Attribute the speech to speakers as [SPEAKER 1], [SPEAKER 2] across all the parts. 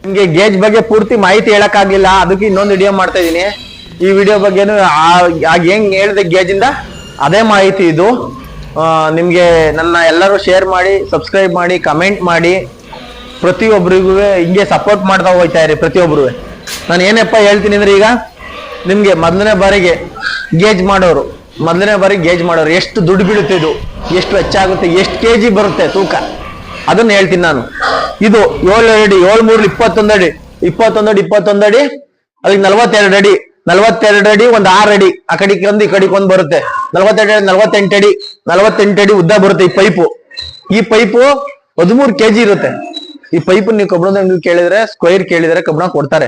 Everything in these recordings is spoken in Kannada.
[SPEAKER 1] ನಿಮ್ಗೆ ಗೇಜ್ ಬಗ್ಗೆ ಪೂರ್ತಿ ಮಾಹಿತಿ ಹೇಳಕ್ ಆಗ್ಲಿಲ್ಲ, ಅದಕ್ಕೆ ಇನ್ನೊಂದು ವಿಡಿಯೋ ಮಾಡ್ತಾ ಇದೀನಿ. ಈ ವಿಡಿಯೋ ಬಗ್ಗೆನು ಹೆಂಗ್ ಹೇಳಿದೆ ಗೇಜ್ ಇಂದ ಅದೇ ಮಾಹಿತಿ ಇದು. ನಿಮ್ಗೆ ನನ್ನ ಎಲ್ಲರೂ ಶೇರ್ ಮಾಡಿ, ಸಬ್ಸ್ಕ್ರೈಬ್ ಮಾಡಿ, ಕಮೆಂಟ್ ಮಾಡಿ, ಪ್ರತಿಯೊಬ್ಬರಿಗೂ ಹಿಂಗೆ ಸಪೋರ್ಟ್ ಮಾಡ್ತಾ ಹೋಗ್ತಾ ಇರಿ. ಪ್ರತಿಯೊಬ್ರು ನಾನು ಏನಪ್ಪ ಹೇಳ್ತೀನಿ ಅಂದ್ರೆ, ಈಗ ನಿಮ್ಗೆ ಮೊದಲನೇ ಬಾರಿಗೆ ಗೇಜ್ ಮಾಡೋರು ಎಷ್ಟು ದುಡ್ಡು ಬೀಳುತ್ತೆ, ಇದು ಎಷ್ಟು ವೆಚ್ಚ ಆಗುತ್ತೆ, ಎಷ್ಟು ಕೆಜಿ ಬರುತ್ತೆ ತೂಕ, ಅದನ್ನ ಹೇಳ್ತೀನಿ ನಾನು. ಇದು 7 ಅಡಿ, 7 3 21 ಅಡಿ, 21 ಅಡಿ, ಅದಕ್ಕೆ 42 ಅಡಿ, 42 ಅಡಿ, ಒಂದು 6 ಅಡಿ ಆ ಕಡೆಗೆ ಒಂದು ಈ ಕಡೆಗೆ ಒಂದು ಬರುತ್ತೆ. 42 ಅಡಿ, 48 ಅಡಿ ಉದ್ದ ಬರುತ್ತೆ ಈ ಪೈಪು 13 ಕೆಜಿ ಇರುತ್ತೆ. ಈ ಪೈಪ್ ನೀವು ಕಬ್ಬಣದ ಅಂಗಡಿ ಕೇಳಿದ್ರೆ, ಸ್ಕ್ವೈರ್ ಕೇಳಿದ್ರೆ ಕಬ್ಬಣ ಕೊಡ್ತಾರೆ.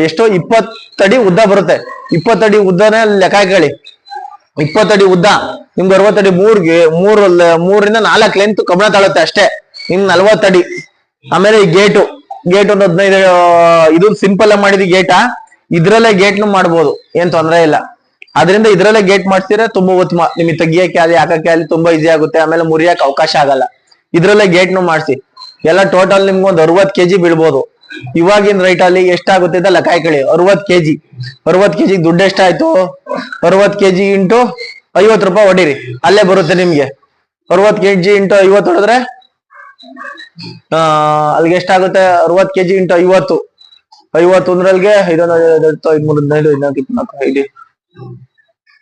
[SPEAKER 1] ಎಷ್ಟೋ 20 ಅಡಿ ಉದ್ದ ಬರುತ್ತೆ. 20 ಅಡಿ ಉದ್ದನೇ ಲೆಕ್ಕ ಹಾಕಿ, 20 ಅಡಿ ಉದ್ದ ನಿಮ್ಗೆ 60 ಅಡಿ, 3ರಿಂದ 4 ಲೆಂತ್ ಕಬ್ಬಣ ತಾಳುತ್ತೆ ಅಷ್ಟೇ. ನಿಮ್ 40 ಅಡಿ. ಆಮೇಲೆ ಈ ಗೇಟ್ ಒಂದು 15, ಇದು ಸಿಂಪಲ್ ಆಗಿ ಮಾಡಿದ ಗೇಟ. ಇದ್ರಲ್ಲೇ ಗೇಟ್ನು ಮಾಡ್ಬೋದು, ಏನ್ ತೊಂದರೆ ಇಲ್ಲ. ಅದರಿಂದ ಇದ್ರಲ್ಲೇ ಗೇಟ್ ಮಾಡ್ಸಿದ್ರೆ ತುಂಬಾ ಉತ್ತಮ. ನಿಮಗೆ ತೆಗಿಯಕ್ಕೆ ಅಲ್ಲಿ ಹಾಕಕ್ಕೆ ಅಲ್ಲಿ ತುಂಬಾ ಈಸಿ ಆಗುತ್ತೆ. ಆಮೇಲೆ ಮುರಿಯಕ್ಕೆ ಅವಕಾಶ ಆಗಲ್ಲ. ಇದ್ರಲ್ಲೇ ಗೇಟ್ನು ಮಾಡಿಸಿ ಎಲ್ಲ ಟೋಟಲ್ ನಿಮ್ಗೆ ಒಂದು 60 ಕೆಜಿ ಬೀಳ್ಬೋದು. ಇವಾಗಿನ ರೈಟ್ ಅಲ್ಲಿ ಎಷ್ಟಾಗುತ್ತೆ ಅಂತ ಲೆಕ್ಕ ಹಾಕೊಳ್ಳಿ. 60 ಕೆಜಿ ದುಡ್ಡು ಎಷ್ಟಾಯ್ತು? 60 ಕೆಜಿ ಇಂಟು 50 ರೂಪಾಯಿ ಹೊಡೀರಿ, ಅಲ್ಲೇ ಬರುತ್ತೆ ನಿಮ್ಗೆ. 60 ಕೆಜಿ ಇಂಟು 50 ಹೊಡೆದ್ರೆ ಅಲ್ಲಿಗೆ ಎಷ್ಟಾಗುತ್ತೆ? 60 ಕೆಜಿ ಇಂಟು 50 ಅಂದ್ರಲ್ಲಿಗೆ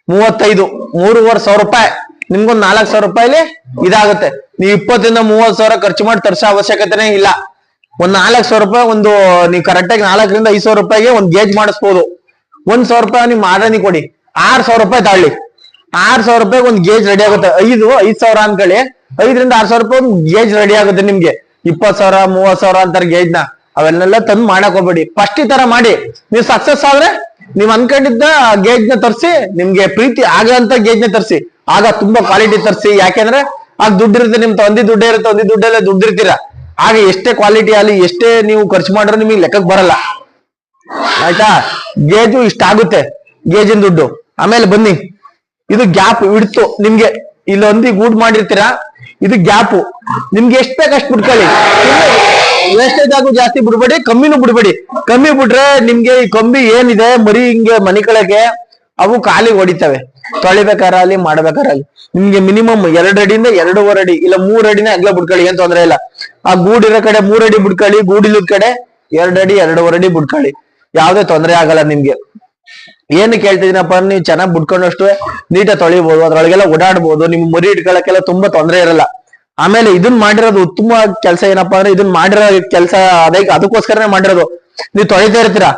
[SPEAKER 1] 35,000 ರೂಪಾಯಿ. ನಿಮ್ಗೊಂದು 4,000 ರೂಪಾಯಿಲಿ ಇದಾಗುತ್ತೆ. ನೀವು 20ರಿಂದ 30,000 ಖರ್ಚು ಮಾಡಿ ತರ್ಸೋ ಅವಶ್ಯಕತೆನೇ ಇಲ್ಲ. ಒಂದ್ 4,000 ರೂಪಾಯಿ, ಒಂದು ನೀವು ಕರೆಕ್ಟಾಗಿ 4ರಿಂದ 5,000 ರೂಪಾಯಿಗೆ ಒಂದ್ ಗೇಜ್ ಮಾಡಿಸ್ಬೋದು. 1,000 ರೂಪಾಯಿ ನಿಮ್ ಆರ್ಡರ್ನಿ ಕೊಡಿ, 6,000 ರೂಪಾಯಿ ತಾಳಿ. 6,000 ರೂಪಾಯಿ ಒಂದು ಗೇಜ್ ರೆಡಿ ಆಗುತ್ತೆ. 5,000 ಅನ್ಕೊಳ್ಳಿ, 5ರಿಂದ 6,000 ರೂಪಾಯಿ ಒಂದು ಗೇಜ್ ರೆಡಿ ಆಗುತ್ತೆ ನಿಮ್ಗೆ. 20,000 30,000 ಅಂತಾರೆ ಗೇಜ್ ನ. ಅವೆಲ್ಲ ತಂದು ಮಾಡಕ್ ಹೋಗ್ಬೇಡಿ. ಫಸ್ಟ್ ಈ ತರ ಮಾಡಿ, ನೀವು ಸಕ್ಸಸ್ ಆದ್ರೆ ನೀವ್ ಅನ್ಕೊಂಡಿದ್ದ ಗೇಜ್ ನ ತರಿಸಿ, ನಿಮ್ಗೆ ಪ್ರೀತಿ ಆಗಂತ ಗೇಜ್ ನ ತರಿಸಿ. ಆಗ ತುಂಬಾ ಕ್ವಾಲಿಟಿ ತರಿಸಿ. ಯಾಕೆಂದ್ರೆ ಆಗ ದುಡ್ಡಿರುತ್ತೆ, ನಿಮ್ ಒಂದಿ ದುಡ್ಡೇ ಇರುತ್ತೆ, ಒಂದಿ ದುಡ್ಡಲ್ಲೇ ದುಡ್ಡಿರ್ತೀರಾ. ಆಗ ಎಷ್ಟೇ ಕ್ವಾಲಿಟಿ ಅಲ್ಲಿ ಎಷ್ಟೇ ನೀವು ಖರ್ಚು ಮಾಡಿದ್ರೆ ನಿಮಗೆ ಲೆಕ್ಕಕ್ಕೆ ಬರಲ್ಲ. ಆಯ್ತಾ? ಗೇಜು ಇಷ್ಟ ಆಗುತ್ತೆ, ಗೇಜಿನ ದುಡ್ಡು. ಆಮೇಲೆ ಬನ್ನಿ, ಇದು ಗ್ಯಾಪ್ ಇಡ್ತು ನಿಮ್ಗೆ. ಇಲ್ಲೊಂದಿ ಗೂಡ್ ಮಾಡಿರ್ತೀರಾ, ಇದು ಗ್ಯಾಪು. ನಿಮ್ಗೆ ಎಷ್ಟ್ ಬೇಕು ಅಷ್ಟು ಬಿಟ್ಕೊಳ್ಳಿ. ವೇಸ್ಟೇಜ್ ಆಗು ಜಾಸ್ತಿ ಬಿಡ್ಬೇಡಿ, ಕಮ್ಮಿನೂ ಬಿಡ್ಬೇಡಿ. ಕಮ್ಮಿ ಬಿಟ್ರೆ ನಿಮ್ಗೆ ಈ ಕಂಬಿ ಏನಿದೆ ಮರಿ ಹಿಂಗೆ ಮನಿಕಳಕ್ಕೆ ಅವು ಕಾಲಿಗೆ ಹೊಡಿತವೆ. ತೊಳಿಬೇಕಾರಲ್ಲಿ ಮಾಡ್ಬೇಕಾರಲ್ಲಿ ನಿಮ್ಗೆ ಮಿನಿಮಮ್ 2 ಅಡಿಯಿಂದ 2.5 ಅಡಿ ಇಲ್ಲ 3 ಅಡಿನೇ ಅಗ್ಲ ಬಿಡ್ಕೊಳ್ಳಿ, ಏನ್ ತೊಂದ್ರೆ ಇಲ್ಲ. ಆ ಗೂಡಿರೋ ಕಡೆ 3 ಅಡಿ ಬಿಡ್ಕೊಳ್ಳಿ, ಗೂಡಿಲ್ಲದ ಕಡೆ 2 ಅಡಿ 2.5 ಅಡಿ ಬಿಡ್ಕೊಳ್ಳಿ. ಯಾವ್ದೇ ತೊಂದರೆ ಆಗಲ್ಲ ನಿಮ್ಗೆ. ಏನು ಕೇಳ್ತಿದ್ದೀನಪ್ಪ, ನೀವು ಚೆನ್ನಾಗಿ ಬಿಡ್ಕೊಂಡಷ್ಟು ನೀಟಾಗಿ ತೊಳಿಬಹುದು, ಅದ್ರೊಳಗೆಲ್ಲ ಓಡಾಡ್ಬೋದು. ನಿಮ್ ಮರಿ ಇಟ್ಕೊಳಕ್ಕೆಲ್ಲ ತುಂಬಾ ತೊಂದರೆ ಇರಲ್ಲ. ಆಮೇಲೆ ಇದನ್ ಮಾಡಿರೋದು ಉತ್ತಮ ಕೆಲಸ ಏನಪ್ಪಾ ಅಂದ್ರೆ, ಇದನ್ ಮಾಡಿರೋ ಕೆಲಸ ಅದಕ್ಕೋಸ್ಕರನೇ ಮಾಡಿರೋದು. ನೀವು ತೊಳಿತಾ ಇರ್ತೀರಾ,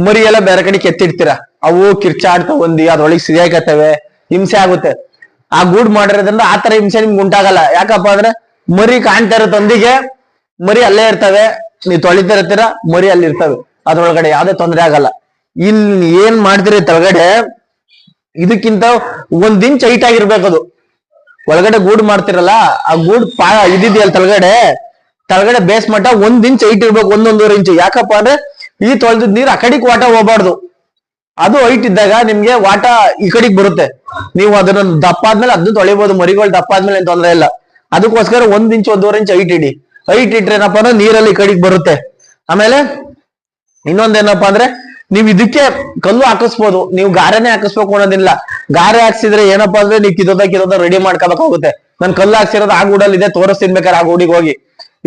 [SPEAKER 1] ಮರಿ ಎಲ್ಲ ಬೇರೆ ಕಡೆ ಕೆತ್ತಿಡ್ತೀರಾ, ಅವು ಕಿರ್ಚಾಡ್ತಾ ಒಂದಿ ಅದ್ರೊಳಗೆ ಸಿರಿಯಾಕತ್ತವೆ, ಹಿಂಸೆ ಆಗುತ್ತೆ. ಆ ಗೂಡ್ ಮಾಡಿರೋದ್ರಿಂದ ಆತರ ಹಿಂಸೆ ನಿಮ್ಗೆ ಉಂಟಾಗಲ್ಲ. ಯಾಕಪ್ಪ ಅಂದ್ರೆ ಮರಿ ಕಾಣ್ತಾ ಇರೋ ತಂದಿಗೆ ಮರಿ ಅಲ್ಲೇ ಇರ್ತವೆ, ನೀವು ತೊಳಿತಾ ಇರ್ತೀರಾ, ಮರಿ ಅಲ್ಲಿ ಇರ್ತವೆ, ಅದ್ರೊಳಗಡೆ ಯಾವ್ದೇ ತೊಂದರೆ ಆಗಲ್ಲ. ಇಲ್ಲಿ ಏನ್ ಮಾಡ್ತೀರಿ ತಳಗಡೆ, ಇದಕ್ಕಿಂತ 1 ಇಂಚ್ ಹೈಟ್ ಆಗಿರ್ಬೇಕದು. ಒಳಗಡೆ ಗೂಡ್ ಮಾಡ್ತಿರಲ್ಲ, ಆ ಗೂಡ್ ಇದಿದೆಯಲ್ಲ ತಳಗಡೆ ಬೇಸ್ ಮಟ್ಟ 1 ಇಂಚ್ ಹೈಟ್ ಇರ್ಬೇಕು, 1-1.5 ಇಂಚ್. ಯಾಕಪ್ಪ ಅಂದ್ರೆ ಈ ತೊಳೆದ ನೀರು ಆ ಕಡೆಗೆ ವಾಟ ಹೋಗ್ಬಾರ್ದು. ಅದು ಹೈಟ್ ಇದ್ದಾಗ ನಿಮ್ಗೆ ವಾಟ ಈ ಕಡೆಗೆ ಬರುತ್ತೆ. ನೀವು ಅದನ್ನ ದಪ್ಪ ಆದ್ಮೇಲೆ ಅದನ್ನ ತೊಳಿಬಹುದು, ಮರಿಗಳು ದಪ್ಪ ಆದ್ಮೇಲೆ ಏನ್ ತೊಂದರೆ ಇಲ್ಲ. ಅದಕ್ಕೋಸ್ಕರ 1 ಇಂಚ್ 1.5 ಇಂಚ್ ಹೈಟ್ ಇಡಿ. ಹೈಟ್ ಇಟ್ರೆ ಏನಪ್ಪಾ ಅಂದ್ರೆ ನೀರಲ್ಲಿ ಈ ಕಡೆಗೆ ಬರುತ್ತೆ. ಆಮೇಲೆ ಇನ್ನೊಂದೇನಪ್ಪಾ ಅಂದ್ರೆ, ನೀವ್ ಇದಕ್ಕೆ ಕಲ್ಲು ಹಾಕಿಸ್ಬೋದು, ನೀವು ಗಾರೆನೆ ಹಾಕಿಸ್ಬೇಕು ಅನ್ನೋದಿಲ್ಲ. ಗಾರೆ ಹಾಕ್ಸಿದ್ರೆ ಏನಪ್ಪಾ ಅಂದ್ರೆ ನೀವು ಕಿದೋದ ರೆಡಿ ಮಾಡ್ಕೋಬೇಕಾಗುತ್ತೆ. ನನ್ ಕಲ್ಲು ಹಾಕ್ಸಿರೋದು ಆ ಗೂಡಲ್ಲಿ ಇದೆ, ತೋರಿಸ್ತೀನಿ ಬೇಕಾದ್ರೆ ಆ ಗೂಡಿಗೆ ಹೋಗಿ.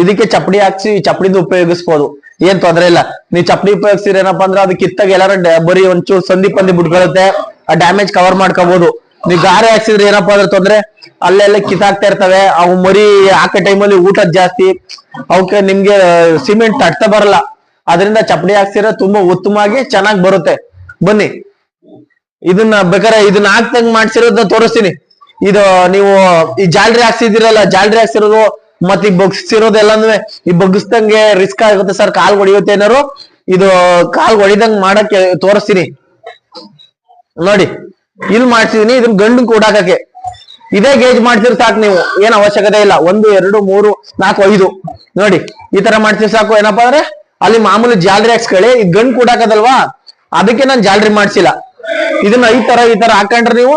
[SPEAKER 1] ಇದಕ್ಕೆ ಚಪ್ಪಡಿ ಹಾಕ್ಸಿ ಚಪ್ಪಡಿದು ಉಪಯೋಗಿಸ್ಬೋದು, ಏನ್ ತೊಂದ್ರೆ ಇಲ್ಲ. ನೀವು ಚಪ್ಪಡಿ ಉಪಯೋಗಿಸಿದ್ರೆ ಏನಪ್ಪಾ ಅಂದ್ರೆ ಅದು ಕಿತ್ತಾಗ ಎಲ್ಲಾರು ಬರೀ ಒಂಚೂರು ಸಂದಿ ಪಂದಿ ಬಿಟ್ಕೊಳ್ಳುತ್ತೆ, ಆ ಡ್ಯಾಮೇಜ್ ಕವರ್ ಮಾಡ್ಕೋಬಹುದು. ನೀವು ಗಾರೆ ಹಾಕ್ಸಿದ್ರೆ ಏನಪ್ಪಾ ಅಂದ್ರೆ ತೊಂದ್ರೆ, ಅಲ್ಲೆಲ್ಲ ಕಿತ್ತಾಕ್ತಾ ಇರ್ತವೆ. ಅವು ಮರಿ ಹಾಕೋ ಟೈಮಲ್ಲಿ ಊಟದ ಜಾಸ್ತಿ, ಅವಕ್ಕೆ ನಿಮ್ಗೆ ಸಿಮೆಂಟ್ ತಟ್ತಾ ಬರಲ್ಲ. ಅದರಿಂದ ಚಪ್ಪಡಿ ಹಾಕ್ಸಿದ್ರೆ ತುಂಬಾ ಉತ್ತಮವಾಗಿ ಚೆನ್ನಾಗಿ ಬರುತ್ತೆ. ಬನ್ನಿ, ಇದನ್ನ ಬೇಕಾದ್ರೆ ಇದನ್ನ ಹಾಕ್ದಂಗ್ ಮಾಡ್ಸಿರೋದನ್ನ ತೋರಿಸ್ತೀನಿ. ಇದು ನೀವು ಈ ಜಾಲ್ರಿ ಹಾಕ್ಸಿದಿರಲ್ಲ, ಜಾಲ್ರಿ ಹಾಕ್ಸಿರೋದು ಮತ್ತೆ ಈ ಬಗ್ಸಿರೋದು ಎಲ್ಲಾನು ಈ ಬಗ್ಗಿಸ್ದಂಗೆ ರಿಸ್ಕ್ ಆಗುತ್ತೆ ಸರ್, ಕಾಲ್ ಹೊಡಿಯುತ್ತೆ ಏನಾರು. ಇದು ಕಾಲ್ ಹೊಡಿದಂಗ್ ಮಾಡಕ್ಕೆ ತೋರಿಸ್ತೀನಿ ನೋಡಿ. ಇಲ್ಲಿ ಮಾಡ್ಸಿದೀನಿ, ಇದನ್ನ ಗಂಡು ಕೂಡಾಕಕ್ಕೆ ಇದೇ ಗೇಜ್ ಮಾಡ್ಸಿದ್ರೆ ಸಾಕು. ನೀವು ಏನ್ ಅವಶ್ಯಕತೆ ಇಲ್ಲ 1 2 3 4 5 ನೋಡಿ, ಈ ತರ ಮಾಡ್ಸಿದ್ರೆ ಸಾಕು. ಏನಪ್ಪಾ ಅಂದ್ರೆ ಅಲ್ಲಿ ಮಾಮೂಲಿ ಜಾಲ್ರಿ ಹಾಕ್ಸ್ಕೊಳ್ಳಿ. ಈ ಗಂಡು ಕೂಡಾಕದಲ್ವಾ, ಅದಕ್ಕೆ ನಾನು ಜಾಲ್ರಿ ಮಾಡ್ಸಿಲ್ಲ. ಇದನ್ನ ಈ ತರ ಹಾಕೊಂಡ್ರೆ ನೀವು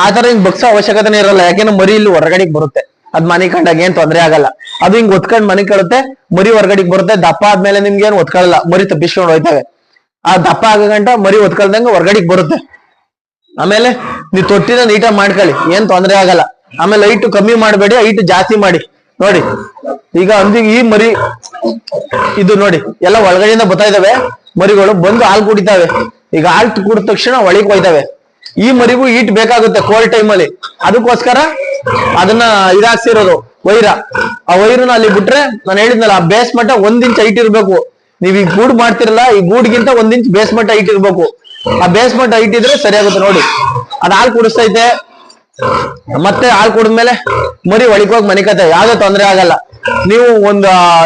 [SPEAKER 1] ಆ ತರ ಹಿಂಗ್ ಬಗ್ಸೋ ಅವಶ್ಯಕತೆನೇ ಇರಲ್ಲ. ಯಾಕೆಂದ್ರೆ ಮರಿ ಇಲ್ಲಿ ಹೊರಗಡೆಗೆ ಬರುತ್ತೆ. ಅದ್ ಮನೆ ಕಂಡಾಗ ಏನ್ ತೊಂದ್ರೆ ಆಗಲ್ಲ. ಅದು ಹಿಂಗ್ ಒತ್ಕೊಂಡ್ ಮನೆ ಕಳುತ್ತೆ, ಮರಿ ಹೊರಗಡೆಗೆ ಬರುತ್ತೆ. ದಪ್ಪ ಆದ್ಮೇಲೆ ನಿಮ್ಗೆ ಏನ್ ಒತ್ಕೊಳ್ಳಲ್ಲ, ಮರಿ ತಪ್ಪಿಸ್ಕೊಂಡು ಹೋಯ್ತವೆ. ಆ ದಪ್ಪ ಆಗ ಗಂಟ ಮರಿ ಒತ್ಕೊಳ್ದಂಗ ಹೊರಗಡೆಗೆ ಬರುತ್ತೆ. ಆಮೇಲೆ ನೀವು ತೊಟ್ಟಿನ ನೀಟಾಗಿ ಮಾಡ್ಕೊಳ್ಳಿ, ಏನ್ ತೊಂದ್ರೆ ಆಗಲ್ಲ. ಆಮೇಲೆ ಹೈಟ್ ಕಮ್ಮಿ ಮಾಡಬೇಡಿ, ಹೈಟ್ ಜಾಸ್ತಿ ಮಾಡಿ. ನೋಡಿ ಈಗ ಅಂದಿಗೆ ಈ ಮರಿ ಇದು ನೋಡಿ ಎಲ್ಲ ಒಳಗಡೆಯಿಂದ ಬರ್ತಾ ಇದಾವೆ ಮರಿಗಳು, ಬಂದು ಹಾಲು ಕುಡಿತಾವೆ. ಈಗ ಹಾಲು ಕುಡಿದ ತಕ್ಷಣ ಒಳಗೆ ಹೋಯ್ತವೆ. ಈ ಮರಿಗೂ ಈಟ್ ಬೇಕಾಗುತ್ತೆ ಕೋಲ್ಡ್ ಟೈಮಲ್ಲಿ, ಅದಕ್ಕೋಸ್ಕರ ಅದನ್ನ ಇದಾಕ್ಸಿರೋದು ವೈರ. ಆ ವೈರನ ಅಲ್ಲಿ ಬಿಟ್ರೆ ನಾನು ಹೇಳಿದ್ನಲ್ಲ, ಆ ಬೇಸ್ ಮಟ್ಟ 1 ಇಂಚ್ ಹೈಟ್ ಇರ್ಬೇಕು. ನೀವ್ ಈ ಗೂಡ್ ಮಾಡ್ತಿರಲ್ಲ, ಈ ಗೂಡ್ಗಿಂತ 1 ಇಂಚ್ ಬೇಸ್ ಮಟ್ಟ ಹೈಟ್ ಇರ್ಬೇಕು. ಆ ಬೇಸ್ ಮಟ್ಟ ಹೈಟ್ ಇದ್ರೆ ಸರಿಯಾಗುತ್ತೆ. ನೋಡಿ ಅದ್ ಹಾಲು ಕುಡಿಸ್ತೈತೆ, ಮತ್ತೆ ಹಾಲು ಕುಡಿದ್ಮೇಲೆ ಮರಿ ಒಳಗೆ ಹೋಗಿ ಮನಿಕತ್ತೆ, ಯಾವ್ದೇ ತೊಂದ್ರೆ ಆಗಲ್ಲ. ನೀವು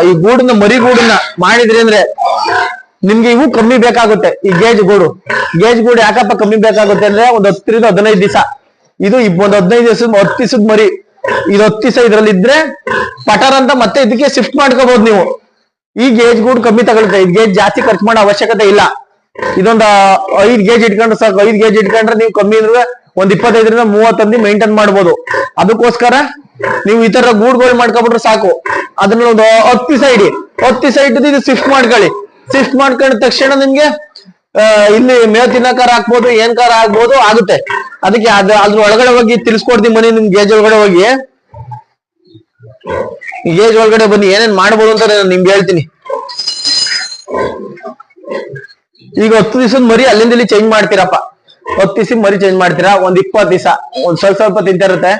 [SPEAKER 1] ಈ ಗೂಡನ್ನ ಮರಿ ಗೂಡನ್ನ ಮಾಡಿದ್ರಿ ಅಂದ್ರೆ ನಿಮ್ಗೆ ಇವು ಕಮ್ಮಿ ಬೇಕಾಗುತ್ತೆ. ಈ ಗೇಜ್ ಗೂಡು ಯಾಕಪ್ಪ ಕಮ್ಮಿ ಬೇಕಾಗುತ್ತೆ ಅಂದ್ರೆ, ಒಂದ್ 10 ರಿಂದ 15 ದಿವಸ. ಇದು ಒಂದ್ 15 ದಿವಸ 10 ದಿವಸದ ಮರಿ. ಇದು 10 ದಿವಸ ಇದ್ರಲ್ಲಿ ಇದ್ರೆ ಪಟರ್ ಅಂತ ಮತ್ತೆ ಇದಕ್ಕೆ ಶಿಫ್ಟ್ ಮಾಡ್ಕೋಬಹುದು ನೀವು. ಈ ಗೇಜ್ ಗೂಡ್ ಕಮ್ಮಿ ತಗೊಳುತ್ತೆ, ಇದು ಗೇಜ್ ಜಾಸ್ತಿ ಖರ್ಚು ಮಾಡೋ ಅವಶ್ಯಕತೆ ಇಲ್ಲ. ಇದೊಂದು 5 ಗೇಜ್ ಇಟ್ಕೊಂಡ್ರೆ ಸಾಕು. 5 ಗೇಜ್ ಇಟ್ಕೊಂಡ್ರೆ ನೀವು ಕಮ್ಮಿ ಅಂದ್ರೆ ಒಂದ್ 25 ರಿಂದ 30 ಹಂದಿ ಮೇಂಟೈನ್ ಮಾಡ್ಬೋದು. ಅದಕ್ಕೋಸ್ಕರ ನೀವು ಈ ತರ ಗೂಡ್ಗಳು ಮಾಡ್ಕೊಬಿಟ್ರೆ ಸಾಕು. ಅದನ್ನ ಒಂದು 10 ದಿವಸ ಇಡಿ, 10 ದಿವಸ ಇಟ್ಟು ಇದು ಶಿಫ್ಟ್ ಮಾಡ್ಕೊಳ್ಳಿ. ಶಿಫ್ಟ್ ಮಾಡ್ಕೊಂಡ ತಕ್ಷಣ ನಿಮ್ಗೆ ಇಲ್ಲಿ ಮೇವ್ ತಿನ್ನಕಾರ ಹಾಕ್ಬೋದು, ಏನ್ ಕಾರ ಆಗ್ಬೋದು, ಆಗುತ್ತೆ. ಅದಕ್ಕೆ ಅದ್ರ ಒಳಗಡೆ ಹೋಗಿ ತಿಳ್ಸ್ಕೊಡ್ತೀನಿ ಬನ್ನಿ. ನಿಮ್ ಗೇಜ್ ಒಳಗಡೆ ಹೋಗಿ, ಗೇಜ್ ಒಳಗಡೆ ಬನ್ನಿ, ಏನೇನ್ ಮಾಡ್ಬೋದು ಅಂತ ನಾನು ನಿಮ್ಗೆ ಹೇಳ್ತೀನಿ. ಈಗ 10 ದಿವಸದ ಮರಿ ಅಲ್ಲಿಂದ ಇಲ್ಲಿ ಚೇಂಜ್ ಮಾಡ್ತೀರಪ್ಪ. 10 ದಿವಸ ಮರಿ ಚೇಂಜ್ ಮಾಡ್ತೀರಾ, ಒಂದ್ 20 ದಿವಸ ಒಂದ್ ಸ್ವಲ್ಪ ತಿಂತಿರುತ್ತೆ,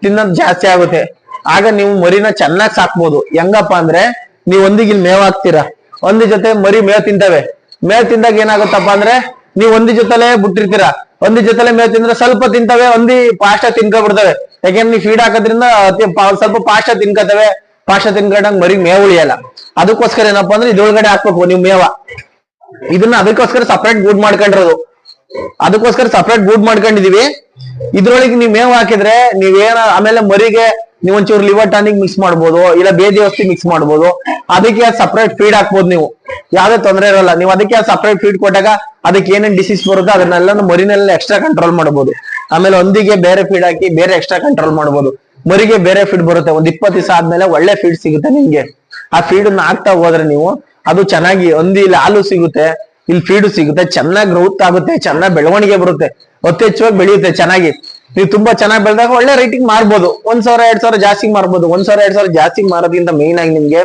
[SPEAKER 1] ತಿನ್ನೋದ್ ಜಾಸ್ತಿ ಆಗುತ್ತೆ. ಆಗ ನೀವು ಮರಿನ ಚೆನ್ನಾಗಿ ಸಾಕ್ಬೋದು. ಹೆಂಗಪ್ಪ ಅಂದ್ರೆ, ನೀವು ಒಂದಿಗೆ ಇಲ್ಲಿ ಮೇವ್ ಹಾಕ್ತೀರಾ, ಒಂದಿ ಜೊತೆ ಮರಿ ಮೇವ್ ತಿಂತವೆ. ಮೇವ್ ತಿಂದಾಗ ಏನಾಗುತ್ತಪ್ಪ ಅಂದ್ರೆ, ನೀವು ಒಂದಿ ಜೊತೆಲೆ ಬಿಟ್ಟಿರ್ತೀರಾ, ಒಂದಿ ಜೊತೆಲೆ ಮೇವ್ ತಿಂದ್ರೆ ಸ್ವಲ್ಪ ತಿಂತವೆ, ಒಂದಿ ಪಾಷ್ಟ ತಿನ್ಕೊಬಿಡ್ತವೆ. ಯಾಕೆಂದ್ರೆ ನೀವು ಫೀಡ್ ಹಾಕೋದ್ರಿಂದ ಸ್ವಲ್ಪ ಪಾಷ್ಟ ತಿನ್ಕೋತವೆ. ಪಾಷ್ಟ ತಿನ್ಕೊಂಡಾಗ ಮರಿ ಮೇವ್ ಉಳಿಯಲ್ಲ. ಅದಕ್ಕೋಸ್ಕರ ಏನಪ್ಪಾ ಅಂದ್ರೆ ಇದ್ರೊಳಗಡೆ ಹಾಕ್ಬೇಕು ನೀವು ಮೇವ. ಇದನ್ನ ಅದಕ್ಕೋಸ್ಕರ ಸಪ್ರೇಟ್ ಗೂಡ್ ಮಾಡ್ಕೊಂಡಿರೋದು. ಅದಕ್ಕೋಸ್ಕರ ಸಪ್ರೇಟ್ ಗೂಡ್ ಮಾಡ್ಕೊಂಡಿದೀವಿ. ಇದ್ರೊಳಗೆ ನೀವು ಮೇವ್ ಹಾಕಿದ್ರೆ ನೀವೇನ ಆಮೇಲೆ ಮರಿಗೆ ನೀವು ಒಂಚೂರು ಲಿವರ್ ಟಾನಿಕ್ ಮಿಕ್ಸ್ ಮಾಡ್ಬೋದು, ಇಲ್ಲ ಬೇದಿ ಔಷಧಿ ಮಿಕ್ಸ್ ಮಾಡ್ಬೋದು. ಅದಕ್ಕೆ ಸಪ್ರೇಟ್ ಫೀಡ್ ಹಾಕ್ಬೋದು ನೀವು, ಯಾವ್ದೇ ತೊಂದರೆ ಇರಲ್ಲ. ನೀವು ಅದಕ್ಕೆ ಸಪ್ರೇಟ್ ಫೀಡ್ ಕೊಟ್ಟಾಗ ಅದಕ್ಕೆ ಏನೇನ್ ಡಿಸೀಸ್ ಬರುತ್ತೋ ಅದನ್ನೆಲ್ಲ ಮರಿನೆಲ್ಲ ಎಕ್ಸ್ಟ್ರಾ ಕಂಟ್ರೋಲ್ ಮಾಡ್ಬೋದು. ಆಮೇಲೆ ಒಂದಿಗೆ ಬೇರೆ ಫೀಡ್ ಹಾಕಿ ಬೇರೆ ಎಕ್ಸ್ಟ್ರಾ ಕಂಟ್ರೋಲ್ ಮಾಡ್ಬೋದು. ಮರಿಗೆ ಬೇರೆ ಫೀಡ್ ಬರುತ್ತೆ. ಒಂದ್ 20 ದಿವಸ ಆದ್ಮೇಲೆ ಒಳ್ಳೆ ಫೀಡ್ ಸಿಗುತ್ತೆ ನಿಮ್ಗೆ. ಆ ಫೀಡ್ ಹಾಕ್ತಾ ಹೋದ್ರೆ ನೀವು ಅದು ಚೆನ್ನಾಗಿ ಇಲ್ಲಿ ಹಾಲು ಸಿಗುತ್ತೆ, ಇಲ್ಲಿ ಫೀಡು ಸಿಗುತ್ತೆ, ಚೆನ್ನಾಗಿ ಗ್ರೋತ್ ಆಗುತ್ತೆ, ಚೆನ್ನಾಗಿ ಬೆಳವಣಿಗೆ ಬರುತ್ತೆ, ಹೆಚ್ಚುವಾಗಿ ಬೆಳೆಯುತ್ತೆ ಚೆನ್ನಾಗಿ. ನೀವು ತುಂಬಾ ಚೆನ್ನಾಗಿ ಬೆಳೆದಾಗ ಒಳ್ಳೆ ರೇಟಿಂಗ್ ಮಾರ್ಬೋದು. 1,000 2,000 ಜಾಸ್ತಿ ಮಾರ್ಬೋದು. 1,000 2,000 ಜಾಸ್ತಿ ಮಾರೋದ್ರಿಂದ ಮೇನ್ ಆಗಿ ನಿಮ್ಗೆ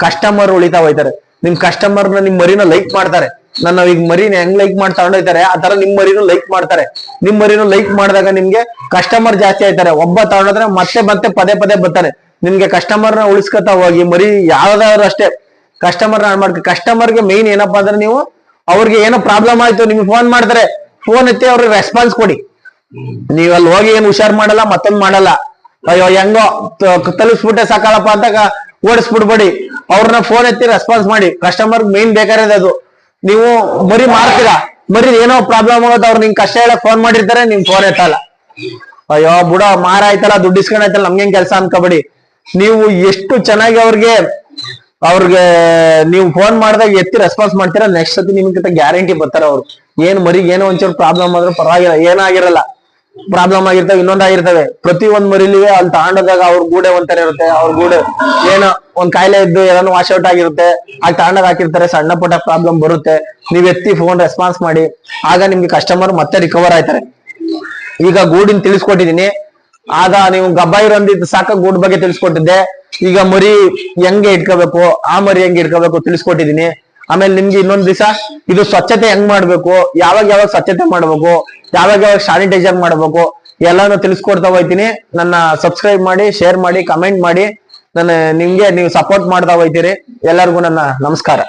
[SPEAKER 1] ಕಸ್ಟಮರ್ ಉಳಿತಾ ಹೋಯ್ತಾರೆ. ನಿಮ್ ಕಸ್ಟಮರ್ನ ನಿಮ್ ಮರಿನ ಲೈಕ್ ಮಾಡ್ತಾರೆ. ನನ್ನ ಈಗ ಮರಿನ ಹೆಂಗ್ ಲೈಕ್ ಮಾಡಿ ತಗೊಂಡೋಯ್ತಾರೆ, ಆ ತರ ನಿಮ್ ಮರಿನೂ ಲೈಕ್ ಮಾಡ್ತಾರೆ. ನಿಮ್ ಮರಿನೂ ಲೈಕ್ ಮಾಡಿದಾಗ ನಿಮ್ಗೆ ಕಸ್ಟಮರ್ ಜಾಸ್ತಿ ಆಯ್ತಾರೆ. ಒಬ್ಬ ತಗೊಂಡ್ರೆ ಮತ್ತೆ ಮತ್ತೆ ಪದೇ ಬರ್ತಾರೆ. ನಿಮ್ಗೆ ಕಸ್ಟಮರ್ನ ಉಳಿಸ್ಕೊತಾ ಹೋಗಿ. ಮರಿ ಯಾವ್ದಾದ್ರು ಅಷ್ಟೇ ಕಸ್ಟಮರ್ನ ಮಾಡ್ಕ. ಕಸ್ಟಮರ್ಗೆ ಮೇನ್ ಏನಪ್ಪಾ ಅಂದ್ರೆ, ನೀವು ಅವ್ರಿಗೆ ಏನೋ ಪ್ರಾಬ್ಲಮ್ ಆಯ್ತು ನಿಮ್ಗೆ ಫೋನ್ ಮಾಡ್ತಾರೆ, ಫೋನ್ ಎತ್ತಿ ಅವ್ರಿಗೆ ರೆಸ್ಪಾನ್ಸ್ ಕೊಡಿ. ನೀವ್ ಅಲ್ಲಿ ಹೋಗಿ ಏನ್ ಹುಷಾರ್ ಮಾಡಲ್ಲ, ಮತ್ತೊಂದ್ ಮಾಡಲ್ಲ. ಅಯ್ಯೋ ಹೆಂಗೋ ತಲುಪಿಸ್ಬಿಟ್ಟೆ ಸಾಕಲ್ಲಪ್ಪ ಅಂತ ಓಡಿಸ್ಬಿಡ್ಬೇಡಿ. ಅವ್ರನ್ನ ಫೋನ್ ಎತ್ತಿ ರೆಸ್ಪಾನ್ಸ್ ಮಾಡಿ. ಕಸ್ಟಮರ್ ಮೇನ್ ಬೇಕಾಗಿರೋದು ಅದು. ನೀವು ಮರಿ ಮಾರ್ತೀರಾ, ಮರಿ ಏನೋ ಪ್ರಾಬ್ಲಮ್ ಆಗುತ್ತೆ, ಅವ್ರು ನಿಂಗೆ ಕಷ್ಟ ಹೇಳಕ್ ಫೋನ್ ಮಾಡಿರ್ತಾರೆ, ನಿಮ್ ಫೋನ್ ಎತ್ತಲ್ಲ. ಅಯ್ಯೋ ಬುಡ ಮಾರ ಆಯ್ತಲ್ಲ, ದುಡ್ಡು ಇಸ್ಕೊಂಡಾಯ್ತಲ್ಲ, ನಮ್ಗೇನ್ ಕೆಲಸ ಅನ್ಕೋಬೇಡಿ. ನೀವು ಎಷ್ಟು ಚೆನ್ನಾಗಿ ಅವ್ರಿಗೆ ನೀವು ಫೋನ್ ಮಾಡಿದಾಗ ಎತ್ತಿ ರೆಸ್ಪಾನ್ಸ್ ಮಾಡ್ತೀರಾ, ನೆಕ್ಸ್ಟ್ ಸತಿ ನಿಮ್ಗಿಂತ ಗ್ಯಾರಂಟಿ ಬರ್ತಾರೆ ಅವ್ರು. ಏನ್ ಮರಿಗೆ ಏನೋ ಒಂಚೂರು ಪ್ರಾಬ್ಲಮ್ ಆದ್ರೂ ಪರವಾಗಿಲ್ಲ, ಏನಾಗಿರಲ್ಲ. ಪ್ರಾಬ್ಲಮ್ ಆಗಿರ್ತವೆ, ಇನ್ನೊಂದಾಗಿರ್ತವೆ. ಪ್ರತಿ ಒಂದ್ ಮರಿಲಿ ಅಲ್ಲಿ ತಗೊಂಡೋದಾಗ ಅವ್ರ ಗೂಡೆ ಒಂಥರ ಇರುತ್ತೆ. ಅವ್ರ ಗೂಡೆ ಏನೋ ಒಂದ್ ಕಾಯಿಲೆ ಇದ್ದು ಏನೋ ವಾಶ್ ಔಟ್ ಆಗಿರುತ್ತೆ, ಆಗ ತಗೊಂಡಾಗ ಹಾಕಿರ್ತಾರೆ, ಸಣ್ಣ ಪುಟ್ಟ ಪ್ರಾಬ್ಲಮ್ ಬರುತ್ತೆ. ನೀವ್ ಎತ್ತಿ ಫೋನ್ ರೆಸ್ಪಾನ್ಸ್ ಮಾಡಿ, ಆಗ ನಿಮ್ಗೆ ಕಸ್ಟಮರ್ ಮತ್ತೆ ರಿಕವರ್ ಆಯ್ತಾರೆ. ಈಗ ಗೂಡಿನ ತಿಳಿಸ್ಕೊಟ್ಟಿದೀನಿ. ಆಗ ನೀವು ಗಬ್ಬ ಇರೋಂದಿದ್ದು ಸಾಕ ಗೂಡ್ ಬಗ್ಗೆ ತಿಳಿಸ್ಕೊಟ್ಟಿದ್ದೆ. ಈಗ ಮರಿ ಹೆಂಗೆ ಇಟ್ಕೋಬೇಕು, ಆ ಮರಿ ಹೆಂಗೆ ಇಟ್ಕೋಬೇಕು ತಿಳಿಸ್ಕೊಟ್ಟಿದೀನಿ. ಆಮೇಲೆ ನಿಮ್ಗೆ ಇನ್ನೊಂದ್ ದಿವಸ ಇದು ಸ್ವಚ್ಛತೆ ಹೆಂಗ್ ಮಾಡ್ಬೇಕು, ಯಾವಾಗ ಸ್ವಚ್ಛತೆ ಮಾಡ್ಬೇಕು, ಯಾವಾಗ ಸ್ಯಾನಿಟೈಸರ್ ಮಾಡ್ಬೇಕು, ಎಲ್ಲಾನು ತಿಳಿಸ್ಕೊಡ್ತಾ ಹೋಯ್ತೀನಿ. ನನ್ನ ಸಬ್ಸ್ಕ್ರೈಬ್ ಮಾಡಿ, ಶೇರ್ ಮಾಡಿ, ಕಮೆಂಟ್ ಮಾಡಿ. ನಿಮ್ಗೆ ನೀವು ಸಪೋರ್ಟ್ ಮಾಡ್ತಾ ಹೋಯ್ತೀರಿ. ಎಲ್ಲರಿಗೂ ನನ್ನ ನಮಸ್ಕಾರ.